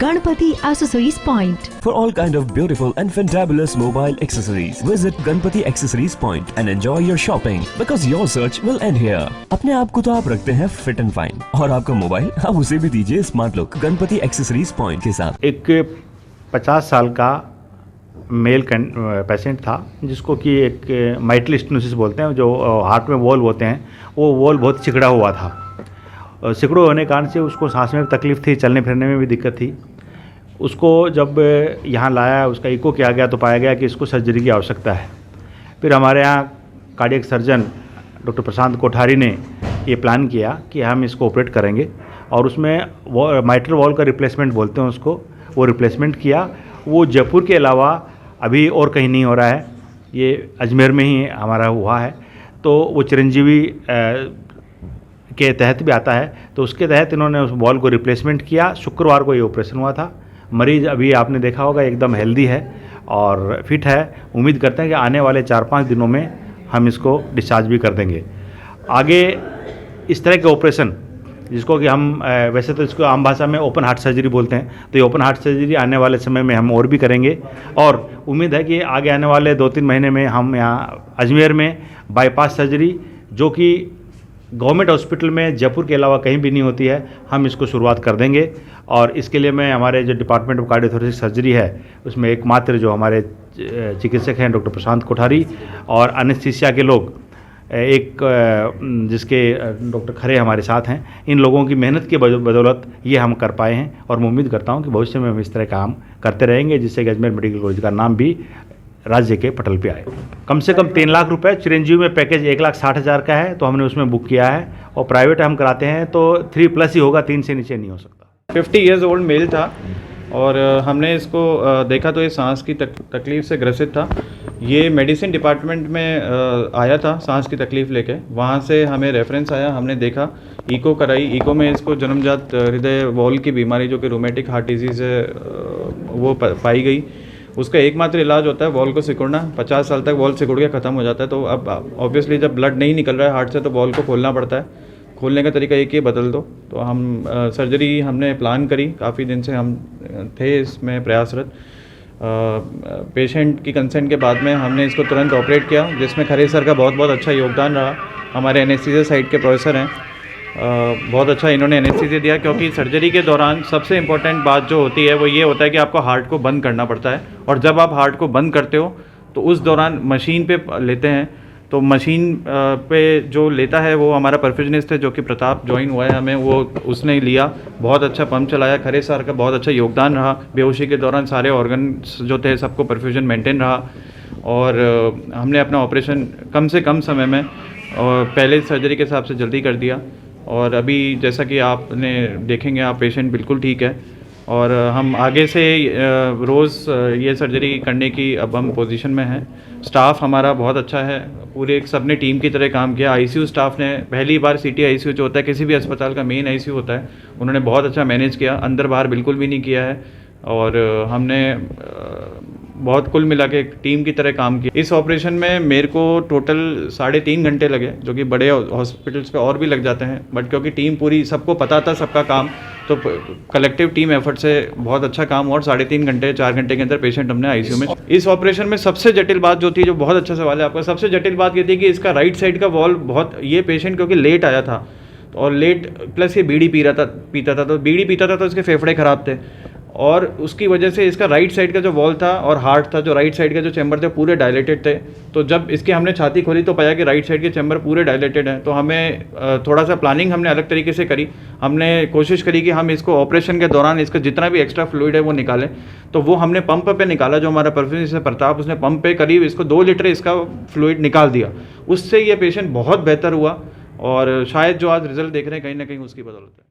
Ganpati Accessories Point. For all kind of beautiful and fantabulous mobile accessories, visit Ganpati Accessories Point and enjoy your shopping because your search will end here. अपने आप को तो आप रखते हैं fit and fine और आपका mobile आप उसे भी दीजिए smart look Ganpati accessories point के साथ। एक 50 साल का मेल पेशेंट था जिसको कि एक माइटल स्टेनोसिस बोलते हैं, जो हार्ट में वॉल्व होते हैं, वो वॉल्व बहुत सिकुड़ा हुआ था। सिकुड़े होने के कारण से उसको सांस में भी तकलीफ़ थी, चलने फिरने में भी दिक्कत थी। उसको जब यहाँ लाया, उसका इको किया गया तो पाया गया कि इसको सर्जरी की आवश्यकता है। फिर हमारे यहाँ कार्डियक सर्जन डॉक्टर प्रशांत कोठारी ने ये प्लान किया कि हम इसको ऑपरेट करेंगे और उसमें वो माइटल वॉल्व का रिप्लेसमेंट बोलते हैं उसको, वो रिप्लेसमेंट किया। वो जयपुर के अलावा अभी और कहीं नहीं हो रहा है, ये अजमेर में ही हमारा हुआ है। तो वो चिरंजीवी के तहत भी आता है, तो उसके तहत इन्होंने उस वॉल्व को रिप्लेसमेंट किया। शुक्रवार को ये ऑपरेशन हुआ था। मरीज़ अभी आपने देखा होगा एकदम हेल्दी है और फिट है। उम्मीद करते हैं कि आने वाले 4-5 दिनों में हम इसको डिस्चार्ज भी कर देंगे। आगे इस तरह के ऑपरेशन जिसको कि हम वैसे तो इसको आम भाषा में ओपन हार्ट सर्जरी बोलते हैं, तो ये ओपन हार्ट सर्जरी आने वाले समय में हम और भी करेंगे और उम्मीद है कि आगे आने वाले 2-3 महीने में हम यहाँ अजमेर में बाईपास सर्जरी, जो कि गवर्नमेंट हॉस्पिटल में जयपुर के अलावा कहीं भी नहीं होती है, हम इसको शुरुआत कर देंगे। और इसके लिए मैं हमारे जो डिपार्टमेंट ऑफ कार्डियोथोरेसिक सर्जरी है उसमें एकमात्र जो हमारे चिकित्सक हैं डॉक्टर प्रशांत कोठारी और एनेस्थीसिया के लोग एक जिसके डॉक्टर खरे हमारे साथ हैं, इन लोगों की मेहनत की बदौलत ये हम कर पाए हैं और मैं उम्मीद करता हूं कि भविष्य में हम इस तरह काम करते रहेंगे जिससे कि अजमेर मेडिकल कॉलेज का नाम भी राज्य के पटल पे आए। कम से कम 3 लाख रुपए चिरंजीवी में पैकेज 1,60,000 का है, तो हमने उसमें बुक किया है और प्राइवेट हम कराते हैं तो 3+ ही होगा, 3 से नीचे नहीं हो सकता। 50 ईयर्स ओल्ड मेल था और हमने इसको देखा तो ये सांस की तकलीफ़ से ग्रसित था। ये मेडिसिन डिपार्टमेंट में आया था सांस की तकलीफ़ लेके, वहाँ से हमें रेफरेंस आया, हमने देखा, ईको कराई। ईको में इसको जन्मजात हृदय वॉल्व की बीमारी जो कि रूमेटिक हार्ट डिजीज़ है वो पाई गई। उसका एकमात्र इलाज होता है वॉल्व को सिकुड़ना। 50 साल तक वॉल्व सिकुड़ के ख़त्म हो जाता है। तो अब ऑब्वियसली जब ब्लड नहीं निकल रहा है हार्ट से तो वॉल्व को खोलना पड़ता है। खोलने का तरीका एक ही, बदल दो। तो हम सर्जरी हमने प्लान करी, काफ़ी दिन से हम थे इसमें प्रयासरत। पेशेंट की कंसेंट के बाद में हमने इसको तुरंत ऑपरेट किया, जिसमें खरे सर का बहुत अच्छा योगदान रहा। हमारे एनेस्थीसिया साइड के प्रोफेसर हैं, बहुत अच्छा इन्होंने एनेस्थीसिया दिया, क्योंकि सर्जरी के दौरान सबसे इम्पॉर्टेंट बात जो होती है वो ये होता है कि आपको हार्ट को बंद करना पड़ता है। और जब आप हार्ट को बंद करते हो तो उस दौरान मशीन पे लेते हैं, तो मशीन पे जो लेता है वो हमारा परफ्यूजनिस्ट है जो कि प्रताप ज्वाइन हुआ है हमें, वो उसने लिया, बहुत अच्छा पंप चलाया। खरे सर का बहुत अच्छा योगदान रहा। बेहोशी के दौरान सारे ऑर्गन्स जो थे सबको परफ्यूजन मेंटेन रहा और हमने अपना ऑपरेशन कम से कम समय में और पहले सर्जरी के हिसाब से जल्दी कर दिया। और अभी जैसा कि आपने देखेंगे, आप पेशेंट बिल्कुल ठीक है और हम आगे से रोज़ ये सर्जरी करने की अब हम पोजीशन में हैं। स्टाफ हमारा बहुत अच्छा है, पूरे सब ने टीम की तरह काम किया। आईसीयू स्टाफ ने पहली बार सिटी आईसीयू जो होता है किसी भी अस्पताल का मेन आईसीयू होता है, उन्होंने बहुत अच्छा मैनेज किया, अंदर बाहर बिल्कुल भी नहीं किया है। और हमने बहुत कुल मिला के एक टीम की तरह काम किया। इस ऑपरेशन में मेरे को टोटल 3.5 घंटे लगे, जो कि बड़े हॉस्पिटल्स पे और भी लग जाते हैं, बट क्योंकि टीम पूरी, सबको पता था सबका काम, तो कलेक्टिव टीम एफर्ट से बहुत अच्छा काम और 3.5 घंटे 4 घंटे के अंदर पेशेंट हमने आईसीयू में। इस ऑपरेशन में सबसे जटिल बात जो थी, जो बहुत अच्छा सवाल है आपका, सबसे जटिल बात ये थी कि इसका राइट साइड का वॉल्व बहुत, ये पेशेंट क्योंकि लेट आया था और लेट प्लस ये बीड़ी पीता था, तो बीड़ी पीता था तो इसके फेफड़े ख़राब थे और उसकी वजह से इसका राइट साइड का जो वॉल था और हार्ट था, जो राइट साइड के जो चैम्बर थे पूरे डायलेटेड थे। तो जब इसकी हमने छाती खोली तो पाया कि राइट साइड के चैम्बर पूरे डायलेटेड हैं। तो हमें थोड़ा सा प्लानिंग हमने अलग तरीके से करी। हमने कोशिश करी कि हम इसको ऑपरेशन के दौरान इसका जितना भी एक्स्ट्रा फ्लूइड है वो निकालें। तो वो हमने पंप पे निकाला, जो हमारा परफ्यूजनिस्ट है प्रताप, उसने पंप पे करीब इसको 2 लीटर इसका फ्लूइड निकाल दिया। उससे ये पेशेंट बहुत बेहतर हुआ और शायद जो आज रिजल्ट देख रहे हैं कहीं ना कहीं उसकी बदौलत है।